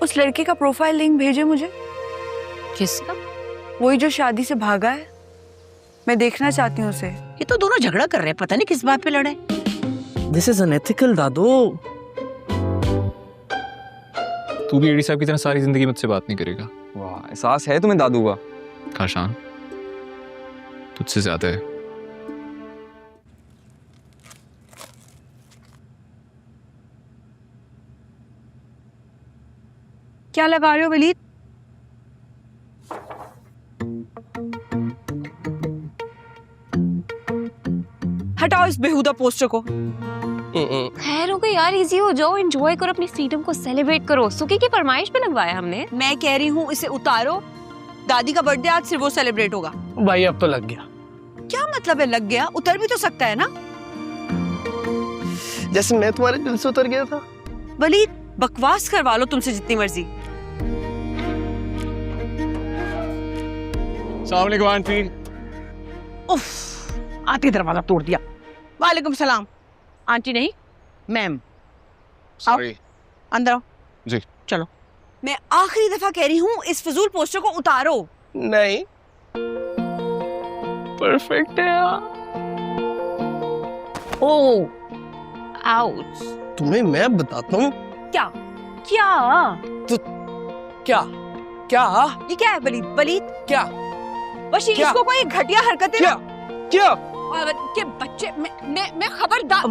उस लड़के का प्रोफाइल लिंक भेजे मुझे। किसका? वही जो शादी से भागा है, मैं देखना चाहती हूँ उसे। ये तो दोनों झगड़ा कर रहे हैं, पता नहीं किस बात पे लड़े। दिस इज अनएथिकल दादू। तू भी एडी साहब की तरह सारी जिंदगी मुझसे बात नहीं करेगा। वाह, एहसास है तुम्हें दादू का। काशान तुझसे ज्यादा है। क्या लगा रहे हो वलीद? हटाओ इस बेहुदा पोस्टर को। खैर हो गई यार, इजी हो जाओ, एंजॉय करो, अपनी फ्रीडम को सेलिब्रेट करो। सुकी की फरमाइश पे लगवाया हमने। मैं कह रही हूँ इसे उतारो। दादी का बर्थडे आज सिर्फ वो सेलिब्रेट होगा। भाई अब तो लग गया। क्या मतलब है लग गया? उतर भी तो सकता है ना। जैसे मैं तुम्हारे दिल से उतर गया था। वलीद बकवास करवा लो तुमसे जितनी मर्जी। अस्सलाम आंटी। उफ, आती दरवाजा तोड़ दिया। वालेकुम सलाम। आंटी नहीं, मैम। सॉरी। अंदर आओ। जी। चलो। मैं आखिरी दफा कह रही हूँ इस फजूल पोस्टर को उतारो। नहीं, परफेक्ट है यार। ओह, आउच। तुम्हें मैं बताता हूँ। क्या क्या क्या क्या ये क्या है वलीद? वलीद क्या वशी, क्या? इसको कोई घटिया हरकतें क्या क्या के बच्चे। मैं खबरदार।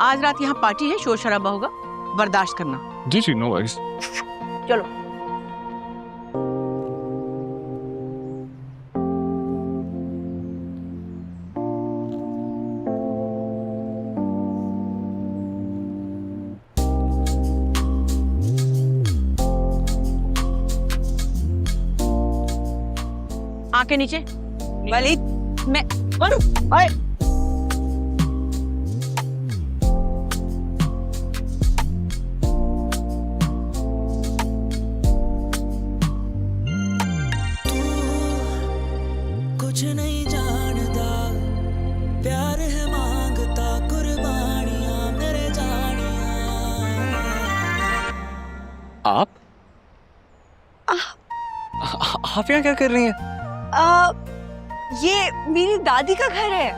आज रात यहाँ पार्टी है, शोर शराबा होगा, बर्दाश्त करना। जी जी, नो वरीज। चलो। आंखें नीचे। वलीद मैं ओए, कुछ नहीं जानता, प्यार है मांगता, कुर्बानियां मेरे जानिया। आप यहाँ क्या कर रही हैं? ये मेरी दादी का घर है।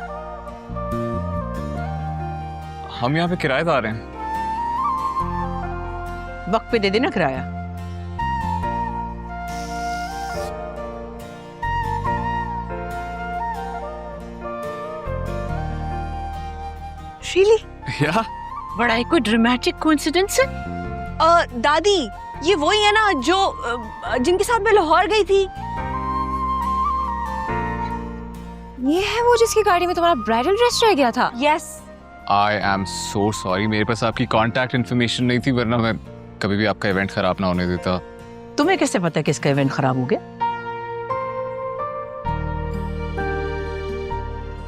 हम यहाँ पे किराएदार हैं। वक्त पे दे देना किराया। शीली, या बड़ा ही कोई ड्रामेटिक कोइंसिडेंस है। दादी ये वही है ना जो जिनके साथ मैं लाहौर गई थी। ये है वो जिसकी गाड़ी में तुम्हारा ब्राइडल ड्रेस रह गया था? Yes. I am so sorry, मेरे पास आपकी कांटेक्ट इन्फॉर्मेशन नहीं थी, वरना मैं कभी भी आपका इवेंट खराब ना होने देता। तुम्हें कैसे पता है कि इसका इवेंट खराब हो गया?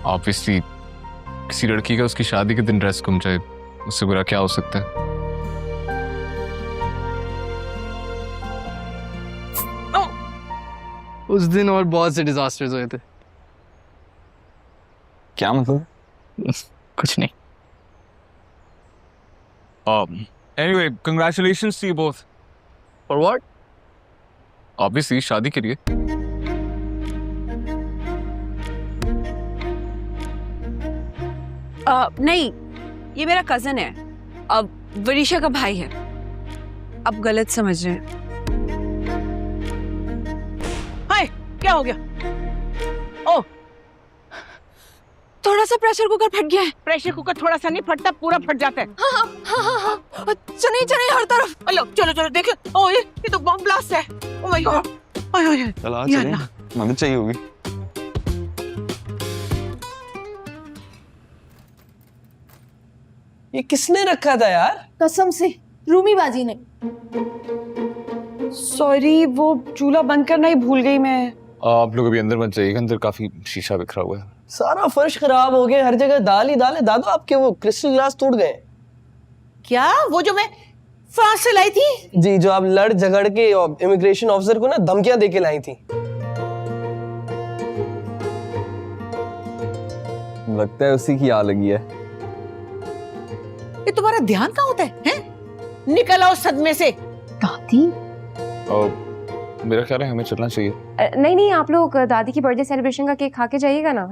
ऑब्वियसली किसी लड़की का उसकी शादी के दिन ड्रेस गुम जाए, उससे बुरा क्या हो सकता है? उस दिन और बहुत से डिजास्टर्स हुए थे। क्या मतलब? कुछ नहीं। Anyway, congratulations to you both. For what? Obviously शादी के लिए। नहीं, ये मेरा कजन है, अब वरीशा का भाई है। अब गलत समझ रहे हैं। हाय, क्या हो गया? ओ, थोड़ा सा प्रेशर कुकर फट गया है। प्रेशर कुकर थोड़ा सा नहीं फटता, पूरा फट जाता है। हाँ। चने चने हर तरफ। हेलो, चलो चलो देखो। ओ ये तो बम ब्लास्ट है। Oh my God. ओए ओए। चला या चलें, अल्लाह। मदद चाहिए होगी। ये किसने रखा था यार? कसम से रूमी बाजी ने। सॉरी, वो चूल्हा बंद करना ही भूल गई मैं। आप लोग अभी अंदर मत जाइएगा, अंदर काफी शीशा बिखरा हुआ है। सारा फर्श खराब हो गया, हर जगह दाल ही दाल है। दादू आपके वो क्रिस्टल ग्लास टूट गए। क्या? वो जो मैं फ्रांस से लाई थी? जी, जो आप लड़ झगड़ के इमिग्रेशन ऑफिसर को ना धमकियां देके लाई थी। लगता है उसी की आ लगी है। ये तुम्हारा ध्यान कहाँ होता है? हैं? निकल आओ सदमे से। दादी, और मेरा ख्याल है हमें चलना चाहिए। नहीं नहीं, आप लोग दादी की बर्थडे सेलिब्रेशन का केक खा के जाइएगा ना।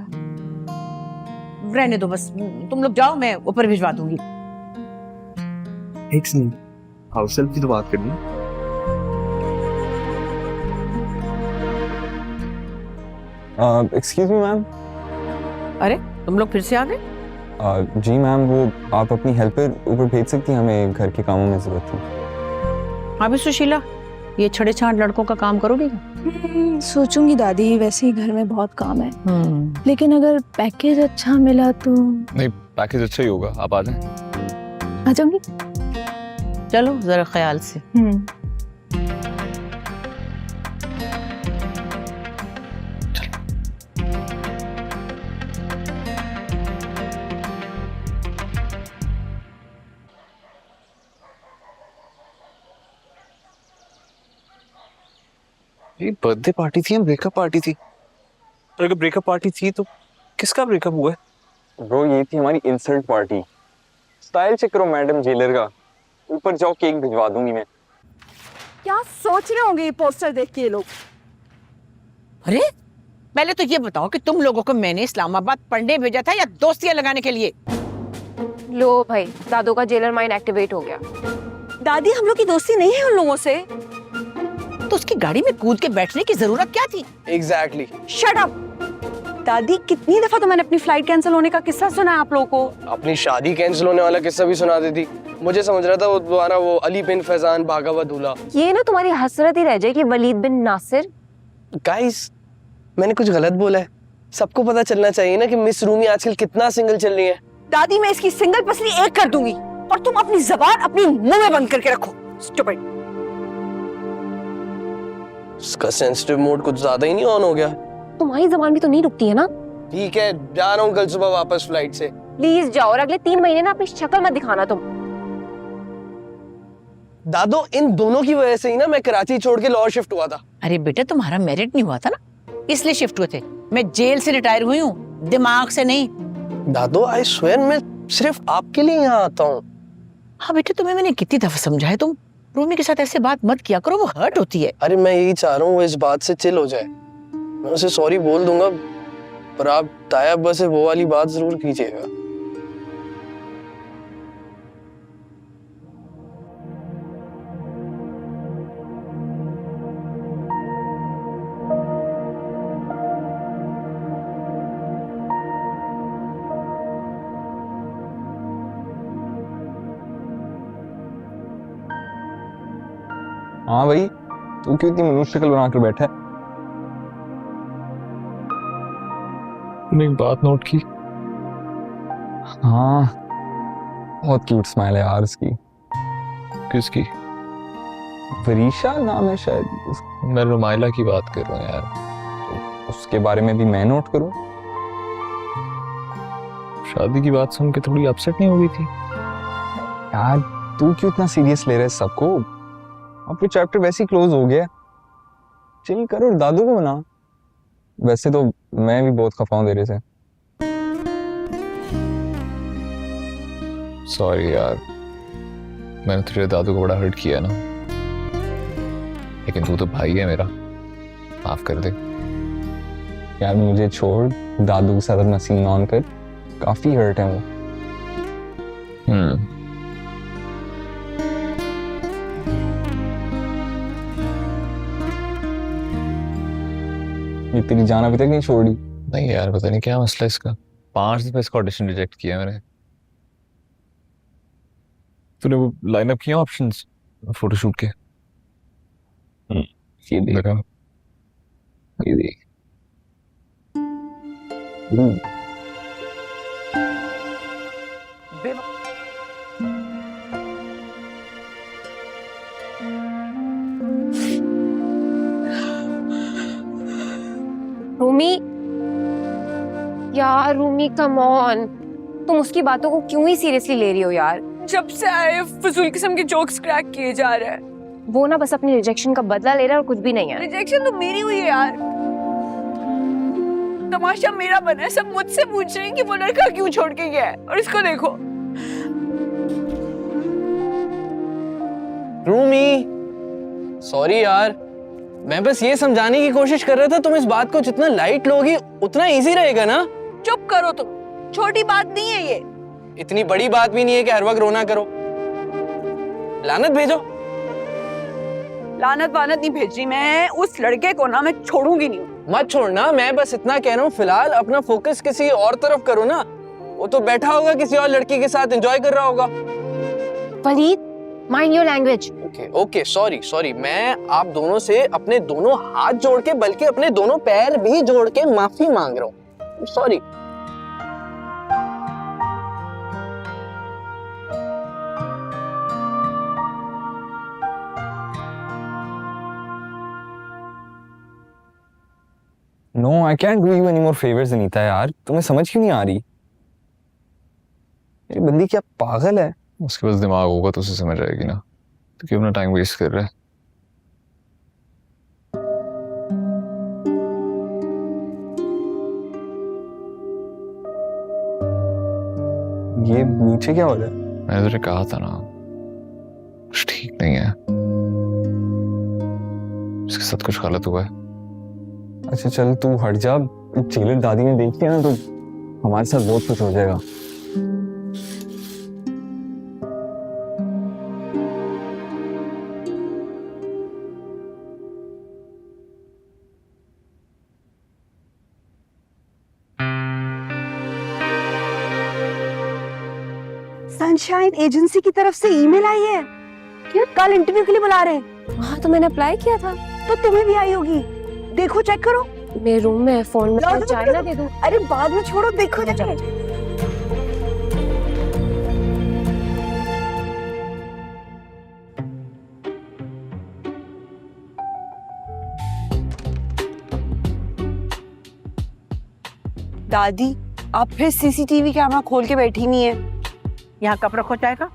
रहने दो बस, तुम लोग जाओ, मैं ऊपर भिजवा दूंगी। एक सेकंड, हाउस हेल्प की तो बात करनी है। Excuse me ma'am. अरे तुम लोग फिर से आ गए? जी मैम, वो आप अपनी हेल्पर ऊपर भेज सकती हैं, हमें घर के कामों में जरूरत है। हाँ भी सुशीला, ये छड़े छाड़ लड़कों का काम करोगी? सोचूंगी दादी, वैसे ही घर में बहुत काम है, लेकिन अगर पैकेज अच्छा मिला तो नहीं, पैकेज अच्छा ही होगा, आप आ जाएं। आ जाऊंगी। चलो जरा ख्याल से। ये बर्थडे पार्टी थी या ब्रेकअप पार्टी थी? और अगर ब्रेकअप पार्टी थी तो किसका ब्रेकअप हुआ है? ब्रो ये थी हमारी इंसल्ट पार्टी। स्टाइल चेक करो मैडम जेलर का। ऊपर जाओ, केक भिजवा दूंगी मैं। क्या सोच रहे होंगे ये पोस्टर देख के ये लोग? अरे पहले तो ये बताओ कि तुम लोगों को मैंने इस्लामाबाद पढ़ने भेजा था या दोस्तियां लगाने के लिए? लो भाई, दादू का जेलर माइंड एक्टिवेट हो गया। दादी, हम लोग की दोस्ती नहीं है उन लोगों से। तो उसकी गाड़ी में कूद के बैठने की जरूरत क्या थी? एग्जैक्टली। Shut up. दादी, कितनी दफा तो मैंने अपनी फ्लाइट कैंसिल होने का किस्सा सुना है आप लोगों को। अपनी शादी कैंसिल होने वाला किस्सा भी सुना देती। मुझे समझ रहा था वो तुम्हारा वो अली बिन फैजान भागा हुआ दूल्हा। ये ना तुम्हारी हसरत ही रह जाएगी, वलीद बिन नासिर। गाइस, मैंने कुछ गलत बोला है? सबको पता चलना चाहिए ना कि मिस रूमी आजकल कितना सिंगल चल रही है। दादी, मैं इसकी सिंगल पसली एक कर दूंगी और तुम अपनी जबान अपनी मुंह में बंद करके रखो। स्टूपिड। उसका सेंसिटिव मोड कुछ ज्यादा ही नहीं ऑन हो गया? तुम्हारी जबान भी तो नहीं रुकती है ना। ठीक है, जा रहा हूँ कल सुबह वापस फ्लाइट से। प्लीज जाओ, और अगले 3 महीने ना अपनी शक्ल मत दिखाना तुम। दादो, इन दोनों की वजह से ही ना मैं कराची छोड़ के लाहौर शिफ्ट हुआ था। अरे बेटा, तुम्हारा मेरिट नहीं हुआ था ना, इसलिए शिफ्ट हुए थे। मैं जेल से रिटायर हुई हूँ, दिमाग से नहीं। दादो, आई स्वेयर मैं सिर्फ आपके लिए यहाँ आता हूँ। हाँ बेटा, तुम्हें मैंने कितनी दफा समझाया, तुम रूमी के साथ ऐसे बात मत किया करो, वो हर्ट होती है। अरे मैं यही चाह रहा हूँ वो इस बात से चिल हो जाए। मैं उसे सॉरी बोल दूंगा, पर आप ताया अब्बा से वो वाली बात जरूर कीजिएगा। हाँ भाई, तू क्यों इतनी मनुष्य शक्ल बनाकर बैठा है? तूने एक बात नोट की? हाँ, बहुत क्यूट स्माइल है यार उसकी। किसकी? वरीशा नाम है शायद। मैं रुमाइला की बात कर रहा हूँ यार। उसके बारे में भी मैं नोट करूँ? शादी की बात सुन के थोड़ी अपसेट नहीं हो गई थी? यार तू क्यों इतना सीरियस ले रहा है सबको? अब ये चैप्टर वैसे ही क्लोज हो गया। चिल करो और दादू को मना। वैसे तो मैं भी बहुत खफा हूं तेरे से। सॉरी यार, मैंने तेरे दादू को बड़ा हर्ट किया ना, लेकिन तू तो भाई है मेरा, माफ कर दे। यार मुझे छोड़, दादू के साथ अपना सीन ऑन कर, काफी हर्ट है वो। ये तेरी जान अभी तक नहीं छोड़ी? नहीं यार, पता नहीं क्या मसला है इसका। 5 दफे इसका ऑडिशन रिजेक्ट किया मैंने। तूने वो लाइनअप किया ऑप्शंस फोटोशूट के? ये देख। देखा? ये देख। रूमी, यार रूमी कम ऑन, तुम उसकी बातों को क्यों ही सीरियसली ले रही हो यार? जब से आए फजूल किस्म के जोक्स क्रैक किए जा रहे हैं। वो ना बस अपनी रिजेक्शन का बदला ले रहा है और कुछ भी नहीं है। रिजेक्शन तो मेरी हुई है यार, तमाशा मेरा बना है। सब मुझसे पूछ रहे हैं कि वो लड़का क्यों छोड़ के गया है, और इसको देखो। रूमी, सॉरी यार, मैं बस ये समझाने की कोशिश कर रहा था, तुम इस बात को जितना लाइट लोगी उतना इजी रहेगा ना। चुप करो तुम, छोटी बात नहीं है ये। इतनी बड़ी बात भी नहीं है कि हर वक्त रोना करो। लानत भेजो। लानत वानत नहीं भेज रही मैं, उस लड़के को ना मैं छोड़ूंगी नहीं। मत छोड़ना, मैं बस इतना कह रहा हूँ फिलहाल अपना फोकस किसी और तरफ करो ना। वो तो बैठा होगा किसी और लड़की के साथ एंजॉय कर रहा होगा। Waleed, mind your language. Okay sorry, मैं आप दोनों से अपने दोनों हाथ जोड़ के बल्कि अपने दोनों पैर भी जोड़ के माफी मांग रहा हूँ। Sorry. No I can't do you any more favours Anita यार, तुम्हें समझ क्यों नहीं आ रही? ये बंदी क्या पागल है? उसके पास दिमाग होगा तो उसे समझ आएगी ना, तो क्यों अपना टाइम वेस्ट कर रहा है? ये नीचे क्या हो रहा है? मैंने तुझे कहा था ना कुछ ठीक नहीं है, उसके साथ कुछ गलत हुआ है। अच्छा चल तू हट जा, जेलर दादी ने देख लिया ना तो हमारे साथ बहुत कुछ हो जाएगा। सनशाइन एजेंसी की तरफ से ईमेल आई है कि कल इंटरव्यू के लिए बुला रहे हैं। हाँ तो मैंने अप्लाई किया था। तो तुम्हें भी आई होगी, देखो चेक करो। मेरे रूम में है, फोन में लो, चाय ना दे दूं? अरे बाद में छोड़ो, देखो जाके। दादी आप फिर सीसीटीवी कैमरा खोल के बैठी नहीं है। यहाँ कप रखो चाय का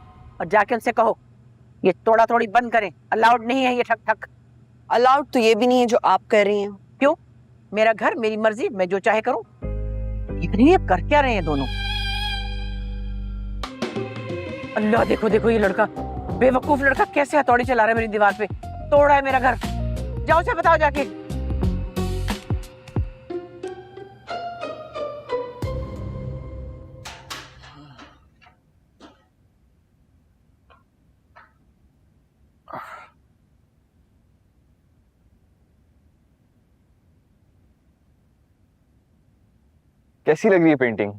और जाके उनसे कहो ये तोड़ा तोड़ी बंद करें, अलाउड नहीं है ये ठक ठक। अलाउड तो ये भी नहीं है जो आप कर रही हैं। क्यों? मेरा घर मेरी मर्जी, मैं जो चाहे करूं। इतनी ये कर क्या रहे हैं दोनों? अल्लाह देखो देखो ये लड़का, बेवकूफ लड़का कैसे हथौड़ी चला रहा है मेरी दीवार पे। तोड़ा है मेरा घर, जाओ उसे बताओ जाके। कैसी लग रही है पेंटिंग?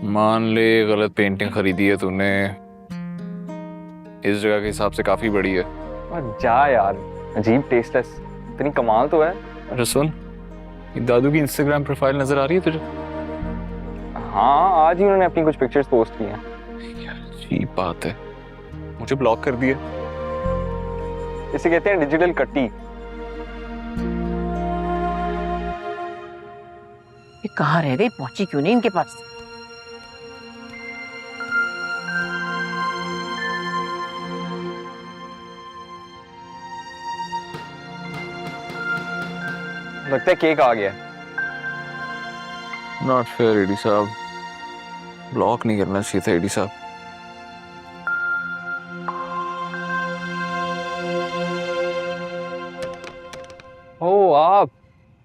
मान ले गलत पेंटिंग खरीदी है तूने, इस जगह के हिसाब से काफी बड़ी है। और जा यार, अजीब टेस्टलेस, इतनी कमाल तो है। अच्छा सुन, ये दादू की इंस्टाग्राम प्रोफाइल नजर आ रही है तुझे? हाँ आज ही उन्होंने अपनी कुछ पिक्चर्स पोस्ट की हैं। यार अजीब बात है, मुझे ब्लॉक कर दिया। इसे कहते हैं डिजिटल कट्टी। ये कहाँ रह गई, पहुंची क्यों नहीं इनके पास? लगता है केक आ गया। नॉट फेयर एडी साहब, ब्लॉक नहीं करना चाहिए था एडी साहब। ओ आप,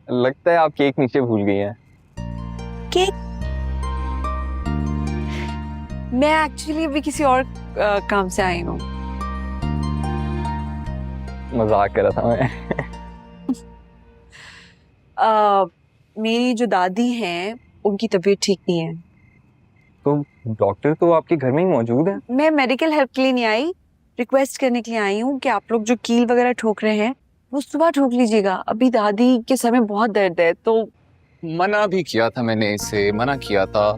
लगता है आप केक नीचे भूल गई हैं। केक? मैं एक्चुअली अभी किसी और काम से आई हूँ। मजाक कर रहा था मैं। मेरी जो दादी हैं उनकी तबीयत ठीक नहीं है। तो डॉक्टर तो आपके घर में ही मौजूद है। मैं मेडिकल हेल्प के लिए नहीं आई, रिक्वेस्ट करने के लिए आई हूँ कि आप लोग जो कील वगैरह ठोक रहे हैं वो सुबह ठोक लीजिएगा। अभी दादी के सर में बहुत दर्द है। तो मना भी किया था मैंने, इसे मना किया था।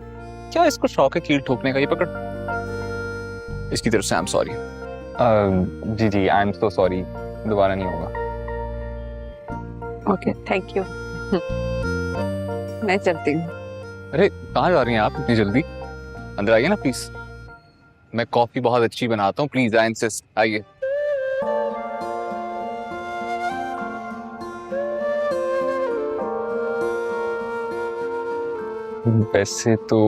क्या इसको शौक है कील ठोकने का? ये पकड़, इसकी तरफ से आई एम सॉरी। जी जी आई एम सो सॉरी, दोबारा नहीं होगा। Okay thank you. मैं चलती हूँ। अरे कहाँ जा रही हैं आप इतनी जल्दी? अंदर आइए ना प्लीज, मैं कॉफी बहुत अच्छी बनाता हूँ, प्लीज आई इंसिस्ट, आइए। वैसे तो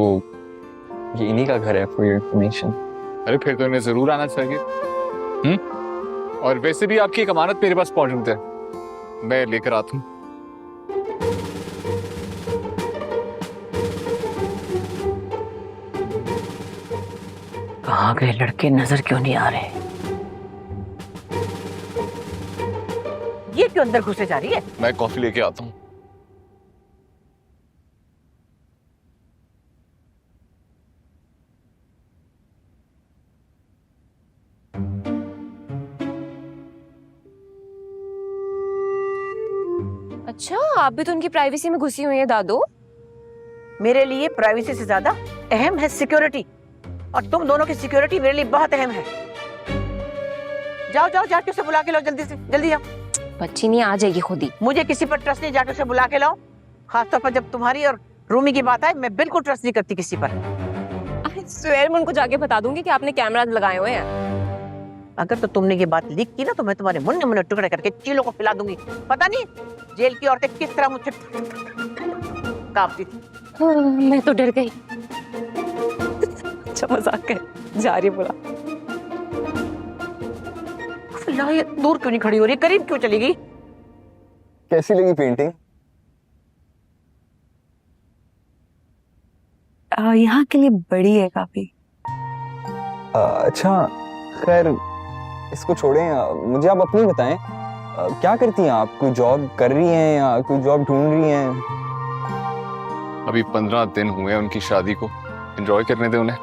ये इन्हीं का घर है, फॉर योर इंफॉर्मेशन। अरे फिर तो इन्हें जरूर आना चाहिए। और वैसे भी आपकी एक अमानत मेरे पास मौजूद है, मैं लेकर आता हूँ। कहाँ गए लड़के, नजर क्यों नहीं आ रहे? ये क्यों अंदर घुसे जा रही है? मैं कॉफी लेके आता हूँ। अच्छा, आप भी तो उनकी प्राइवेसी में घुसी हुई है दादू। मेरे लिए प्राइवेसी से ज्यादा अहम है सिक्योरिटी, और तुम दोनों की सिक्योरिटी मेरे लिए बहुत अहम है। जाओ जाओ, जाके उसे बुला के लाओ, जल्दी से, जल्दी जाओ। बच्ची नहीं, आ जाएगी खुद ही। मुझे किसी पर ट्रस्ट नहीं, जाके उसे बुला के लाओ। खासतौर पर जब तुम्हारी और रूमी की बात आए, मैं बिल्कुल ट्रस्ट नहीं करती किसी पर। स्वेयर मैं उनको जाके बता दूंगी कि आपने कैमरा लगाए हुए हैं। अगर तो तुमने ये बात लीक की ना, तो मैं तुम्हारे मुन्ने मुन्ने टुकड़े करके चीलों को खिला दूंगी। पता नहीं जेल की औरतें किस तरह मुझसे कांपती थी। मैं तो डर गई। अच्छा मजाक है, जा रही बुला। अल्लाह, ये दूर क्यों नहीं खड़ी हो रही, करीब क्यों चली गई? कैसी लगी पेंटिंग? यहाँ के लिए बड़ी है काफी। अच्छा खैर, इसको छोड़ें, मुझे आप अपनी बताएं, क्या करती हैं आप? कोई जॉब कर रही हैं या कोई जॉब ढूंढ रही हैं? अभी 15 दिन हुए हैं उनकी शादी को, एंजॉय करने दे उन्हें।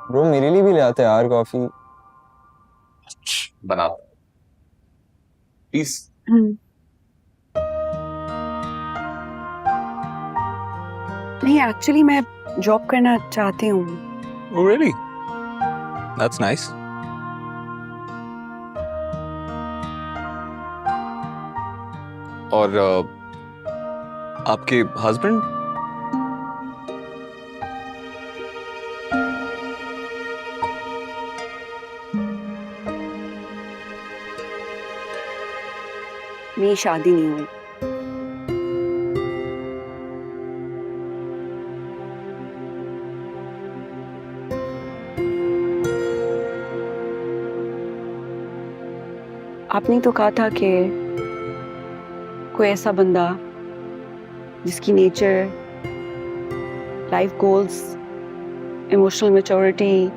ब्रो मेरे लिए भी ले आते यार कॉफी। बना प्लीज। नहीं, एक्चुअली मैं जॉब करना चाहती हूँ। Oh really? That's nice. और आपके हस्बैंड? मेरी शादी नहीं हुई। आपने तो कहा था कि कोई ऐसा बंदा जिसकी nature, life goals, emotional maturity,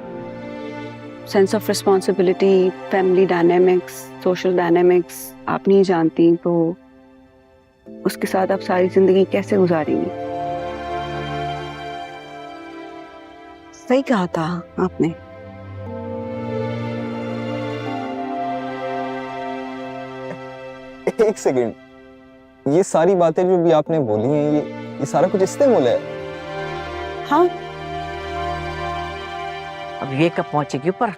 sense of responsibility, family dynamics, social dynamics आप नहीं जानती, तो उसके साथ आप सारी जिंदगी कैसे गुजारेंगी? सही कहा था आपने। एक सेकंड, ये सारी बातें जो भी आपने बोली हैं, ये सारा कुछ इसने बोला है? हाँ। अब ये कब पहुंचेगी ऊपर?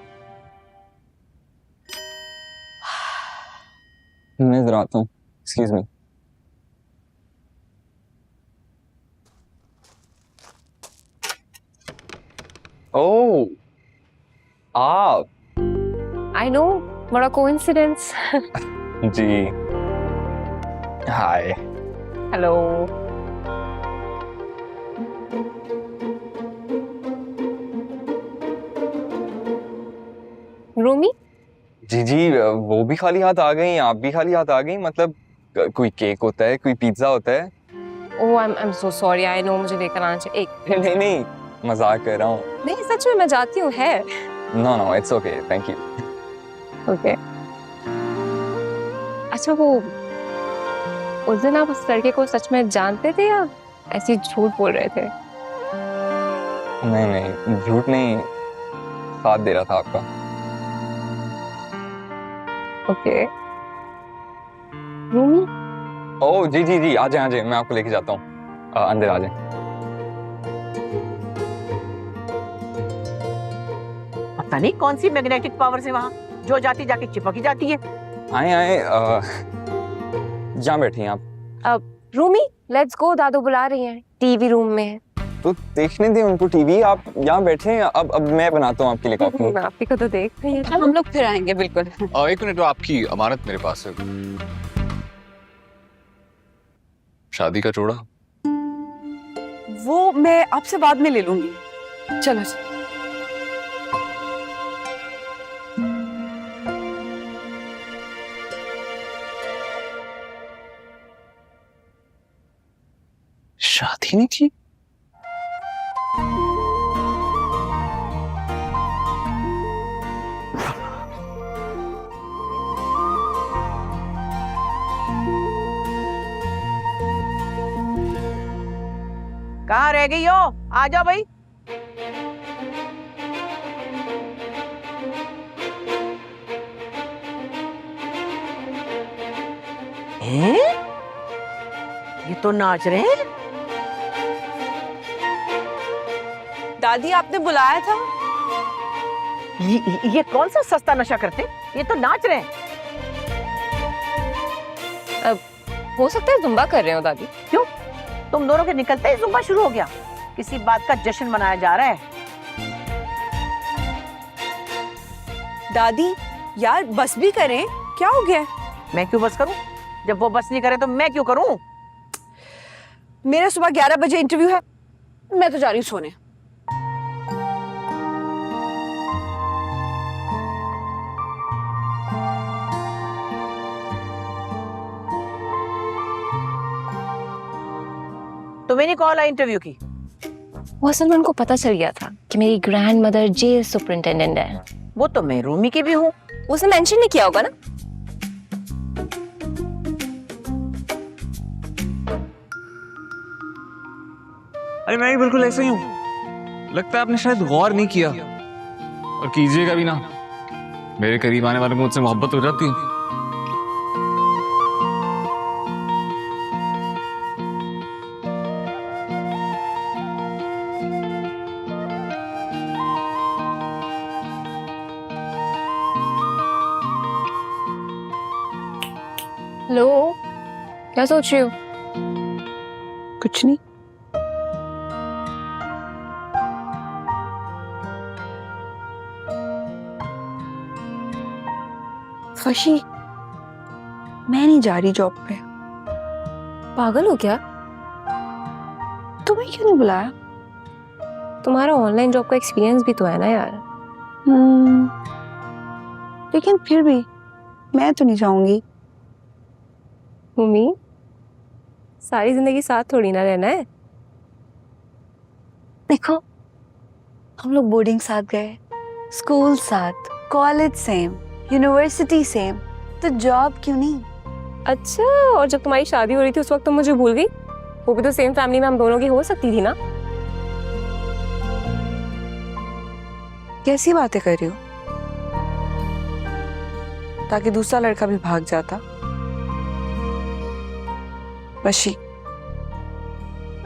मैं जरा आता हूँ, एक्सक्यूज मी। ओह, आप? आई नो, बड़ा कोइंसिडेंस। जी, हाय। हेलो। रूमी? जी जी, वो भी खाली हाथ आ गई, आप भी खाली हाथ आ गई। मतलब कोई केक होता है, कोई पिज्जा होता है। Oh I am so sorry, I know मुझे लेकर आना चाहिए। एक नहीं नहीं, मजाक कर रहा हूँ। नहीं सच में मैं जाती हूँ। है no no, it's okay, thank you. Okay. अच्छा, वो उस दिन आप उस लड़के को सच में जानते थे या ऐसे झूठ बोल रहे थे? नहीं नहीं, झूठ नहीं, साथ दे रहा था आपका। ओके। रूमी? ओह जी जी जी, आ जाए, मैं आपको लेके जाता हूँ। अंदर आ जाए। पता नहीं कौन सी मैग्नेटिक पावर से वहां जो जाती जाके चिपक ही जाती है। आए आए, जहाँ बैठी हैं आप? रूमी लेट्स गो, दादू बुला रही हैं, टीवी रूम में है। तो देखने दें उनको टीवी, आप यहाँ बैठे हैं। अब मैं बनाता हूँ आपके लिए कॉफी। मैं आपको तो देख रही हूँ। हम लोग फिर आएंगे, बिल्कुल। एक मिनट, आपकी अमानत मेरे पास है, शादी का जोड़ा। वो मैं आपसे बाद में ले लूंगी। चलो। देखी नहीं थी? कहाँ रह गई हो? आ जाओ भाई। हैं? ये तो नाच रहे हैं। दादी आपने बुलाया था? ये कौन सा सस्ता नशा करते? ये तो नाच रहे हैं। हो सकता है जुम्बा कर रहे हो दादी। क्यों? तुम दोनों के निकलते ही जुम्बा शुरू हो गया। किसी बात का जश्न मनाया जा रहा है। दादी यार बस भी करें, क्या हो गया? मैं क्यों बस करूं? जब वो बस नहीं करे तो मैं क्यों करूं? मेरा सुबह 11 बजे इंटरव्यू है, मैं तो जा रही हूँ सोने। तुम्हें नहीं कॉल आई इंटरव्यू की? वो असल में उनको पता चल गया था कि मेरी ग्रैंड मदर जेल सुपरिंटेंडेंट है। वो तो मैं रूमी की भी हूँ। उसने मेंशन नहीं किया होगा ना? अरे मैं भी बिल्कुल ऐसे ही हूँ। लगता है आपने शायद गौर नहीं किया, और कीजिएगा भी ना। मेरे करीब आने वाले को मुझसे मोहब्बत हो जाती है। हेलो, क्या सोच रही हो? कुछ नहीं। फशी, मैं नहीं जा रही जॉब पे। पागल हो क्या? तुम्हें क्यों नहीं बुलाया? तुम्हारा ऑनलाइन जॉब का एक्सपीरियंस भी तो है ना यार। लेकिन फिर भी मैं तो नहीं जाऊंगी। मम्मी, सारी जिंदगी साथ थोड़ी ना रहना है। देखो, हम लोग बोर्डिंग साथ गए, स्कूल साथ, कॉलेज सेम, यूनिवर्सिटी सेम, तो जॉब क्यों नहीं? अच्छा, और जब तुम्हारी शादी हो रही थी उस वक्त तुम मुझे भूल गई? वो भी तो सेम फैमिली में हम दोनों की हो सकती थी ना? कैसी बातें कर रही हो? ताकि दूसरा लड़का भी भाग जाता। वशी,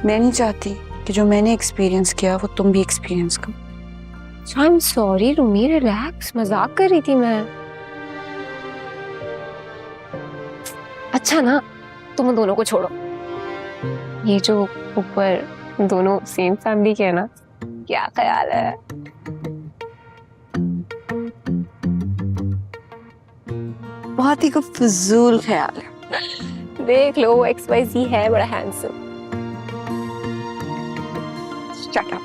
मैं नहीं चाहती कि जो मैंने एक्सपीरियंस किया वो तुम भी एक्सपीरियंस करो। आई एम सॉरी रूमी, रिलैक्स, मजाक कर रही थी मैं। अच्छा ना, तुम दोनों को छोड़ो। ये जो ऊपर दोनों सेम फैमिली के है ना, क्या ख्याल है? बहुत ही को फजूल ख्याल है। देख लो, XYZ है बड़ा हैंडसम। Shut up.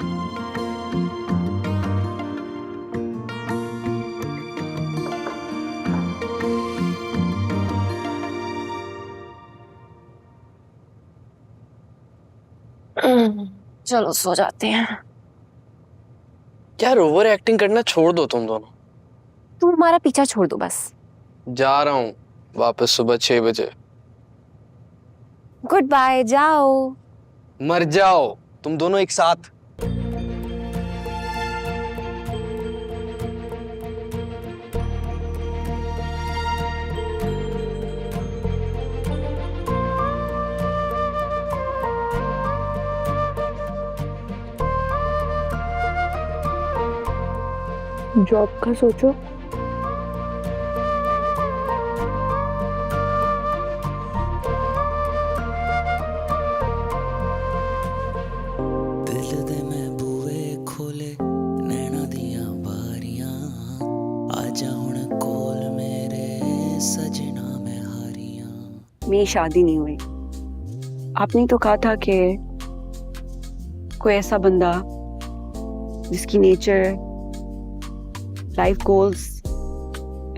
चलो सो जाते हैं। यार ओवर एक्टिंग करना छोड़ दो तुम दोनों। तुम हमारा पीछा छोड़ दो बस। जा रहा हूँ वापस सुबह 6 बजे। गुड बाय, जाओ। मर जाओ तुम दोनों एक साथ। जॉब का सोचो। दिल दे मैं बूए खोले नैना दिया बारियां आजा हुण कोल मेरे सजना में हारियां। मेरी शादी नहीं हुई। आपने तो कहा था कि कोई ऐसा बंदा जिसकी nature, life goals,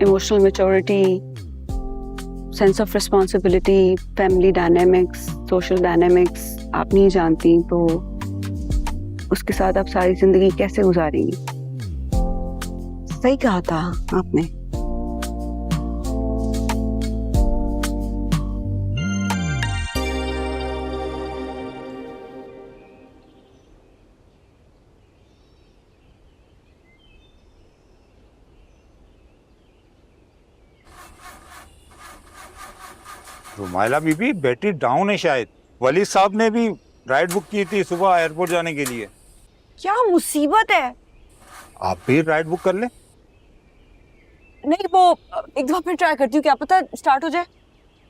emotional maturity, sense of responsibility, family dynamics, social dynamics, आप नहीं जानती तो उसके साथ आप सारी जिंदगी कैसे गुजारेंगी? सही कहा था आपने। रुमाइला बीबी बैटरी डाउन है शायद। वली साहब ने भी राइड बुक की थी सुबह एयरपोर्ट जाने के लिए। क्या मुसीबत है? आप भी राइड बुक कर ले। नहीं, वो एक दफा फिर ट्राई करती हूँ, क्या पता स्टार्ट हो जाए।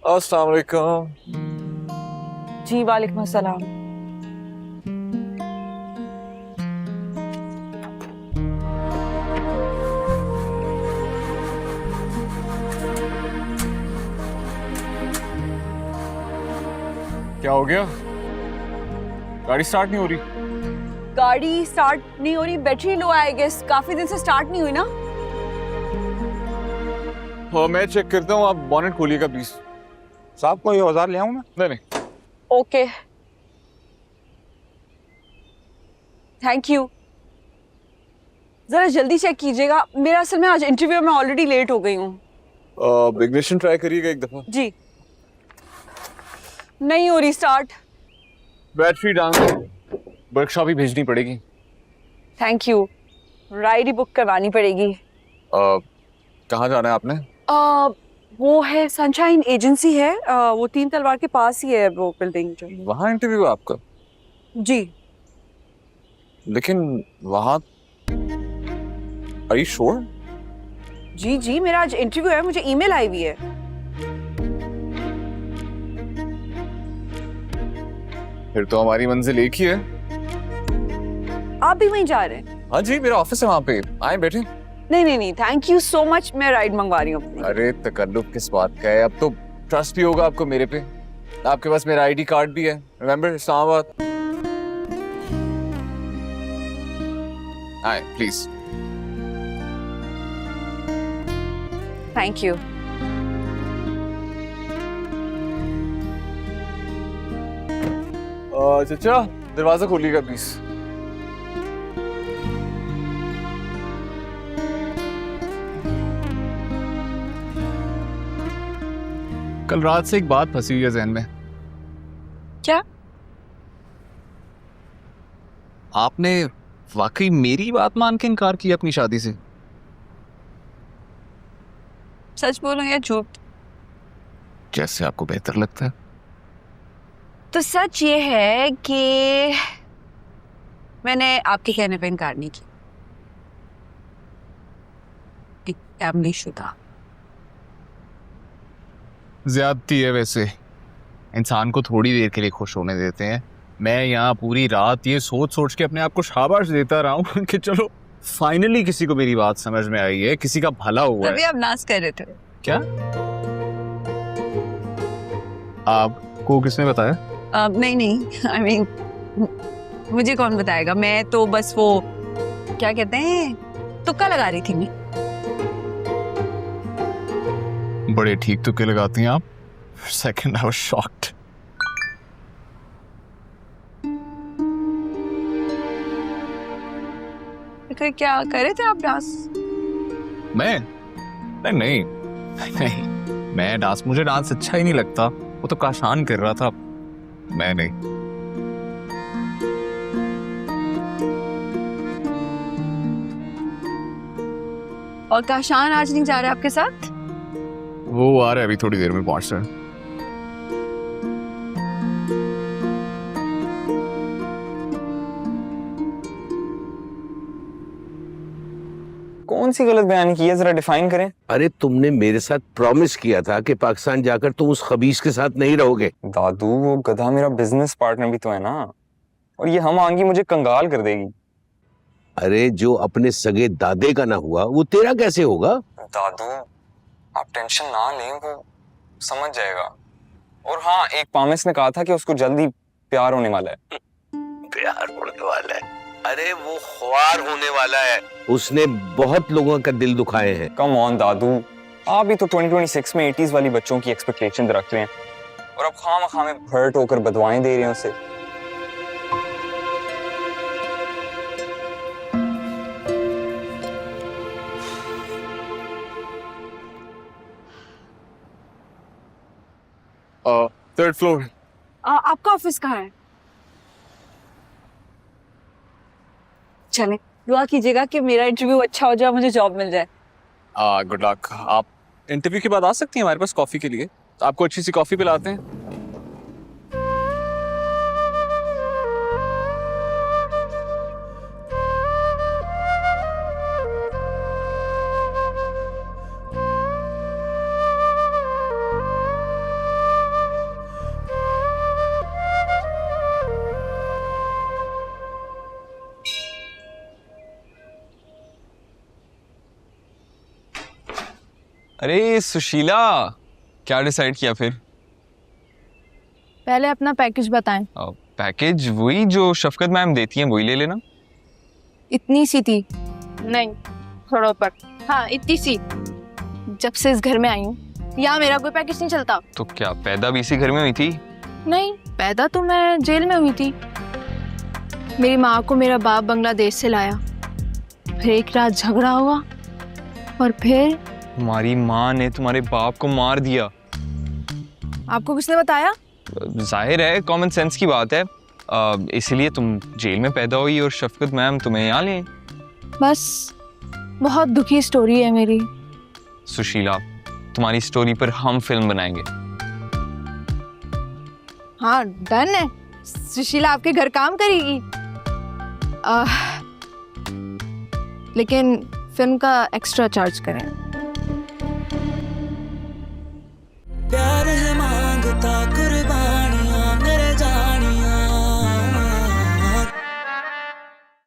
अस्सलाम वालेकुम। जी वालेकुम अस्सलाम। क्या हो गया? गाड़ी स्टार्ट नहीं हो रही? गाड़ी स्टार्ट नहीं हो रही, बैटरी लो है आई गेस। काफी दिन से स्टार्ट नहीं हुई ना। हाँ मैं चेक करता हूँ, आप बॉनेट खोलिएगा प्लीज। साहब को ये औजार ले आऊं मैं? नहीं नहीं। Okay thank you. जरा जल्दी चेक कीजिएगा, मेरा असल में आज इंटरव्यू में ऑलरेडी लेट हो गई हूँ। इग्निशन ट्राई करिएगा एक दफा। जी नहीं हो रही स्टार्ट। बैटरी डाउन, वर्कशॉप ही भेजनी पड़ेगी। Thank you. Ride he book करवानी पड़ेगी। कहाँ जाना है आपने? वो है सनशाइन एजेंसी है, वो 3 तलवार के पास ही है वो बिल्डिंग जो। वहाँ इंटरव्यू है आपका? जी लेकिन वहाँ Are you sure? जी जी मेरा आज इंटरव्यू है, मुझे ईमेल आई हुई है। फिर तो हमारी मंजिल एक ही है। आप भी वहीं जा रहे हैं? हाँ जी, मेरा ऑफिस है वहाँ पे, आए बैठे। नहीं नहीं नहीं थैंक यू सो मच, मैं राइड मंगवा रही हूँ अपनी। अरे तकल्लुफ किस बात का है, अब तो ट्रस्ट भी होगा आपको मेरे पे। आपके पास मेरा आईडी कार्ड भी है, रिमेम्बर इस्लामाबाद। आए प्लीज। Thank you. चाचा दरवाजा खोलिएगा प्लीज। कल रात से एक बात फंसी हुई है जहन में। क्या? आपने वाकई मेरी बात मान के इनकार किया अपनी शादी से? सच बोलो या झूठ? जैसे आपको बेहतर लगता है। तो सच ये है कि मैंने आपके कहने पे इनकार नहीं किया। फैमिली शुदा ज्यादती है वैसे, इंसान को थोड़ी देर के लिए खुश होने देते हैं। मैं यहाँ पूरी रात ये सोच सोच के अपने आप को शाबाश देता रहा हूँ कि चलो फाइनली किसी को मेरी बात समझ में आई है, किसी का भला हुआ है। तभी आप नाज कर रहे थे। क्या? आपको किसने बताया? नहीं नहीं आई मीन मुझे कौन बताएगा, मैं तो बस वो क्या कहते हैं तुक्का लगा रही थी मैं। बड़े ठीक तुक्के लगाती हैं आप। Second I was shocked. फिर क्या कर रहे थे आप डांस? मैं नहीं नहीं, मैं डांस, मुझे डांस अच्छा ही नहीं लगता। वो तो काशान कर रहा था, मैं नहीं। और काशान आज नहीं जा रहे आपके साथ? वो आ रहा है, अभी थोड़ी देर में पहुंच रहा है। कौन सी गलत बयानी की है, जरा डिफाइन करें। अरे तुमने मेरे साथ प्रॉमिस किया था कि पाकिस्तान जाकर तुम उस खबीस के साथ नहीं रहोगे। दादू वो गधा मेरा बिजनेस पार्टनर भी तो है ना, और ये हम आंगी मुझे कंगाल कर देगी। अरे जो अपने सगे दादे का ना हुआ वो तेरा कैसे होगा? दादू आप टेंशन ना लें, वो समझ जाएगा। और हाँ, एक पामिस ने कहा था कि उसको जल्दी प्यार होने वाला है। प्यार होने वाला है? अरे वो ख्वार होने वाला है, उसने बहुत लोगों का दिल दुखाए हैं। कम ऑन दादू, आप भी तो 2026 में 80s वाली बच्चों की एक्सपेक्टेशन रख रहे हैं और अब खाम में हर्ट होकर बदवाएं दे रहे हैं उसे। 3rd floor. आपका ऑफिस कहाँ है? चले, दुआ कीजिएगा कि मेरा इंटरव्यू अच्छा हो जाए, मुझे जॉब मिल जाए। Good luck. आप इंटरव्यू के बाद आ सकती हैं हमारे पास कॉफ़ी के लिए, तो आपको अच्छी सी कॉफ़ी पिलाते हैं। अरे सुशीला, क्या डिसाइड किया फिर? पहले अपना पैकेज बताएं। पैकेज वही जो शफकत मैम देती हैं वही ले लेना। इतनी सी थी? नहीं, थोड़ा ऊपर। हाँ, इतनी सी। जब से इस घर में आई हूँ यहाँ मेरा कोई पैकेज नहीं चलता। तो क्या पैदा भी इसी घर में हुई थी? नहीं, पैदा तो मैं जेल में हुई थी। मेरी माँ को मेरा बाप बांग्लादेश से लाया, फिर एक रात झगड़ा हुआ और फिर तुम्हारी माँ ने तुम्हारे बाप को मार दिया। आपको किसने बताया? जाहिर है, कॉमन सेंस की बात है। इसीलिए तुम जेल में पैदा हुई और शफकत मैम तुम्हें यहाँ ले। बस बहुत दुखी स्टोरी है मेरी। सुशीला, तुम्हारी स्टोरी पर हम फिल्म बनाएंगे। हाँ, डन है। सुशीला आपके घर काम करेगी। लेकिन फिल्म का एक्स्ट्रा चार्ज करें।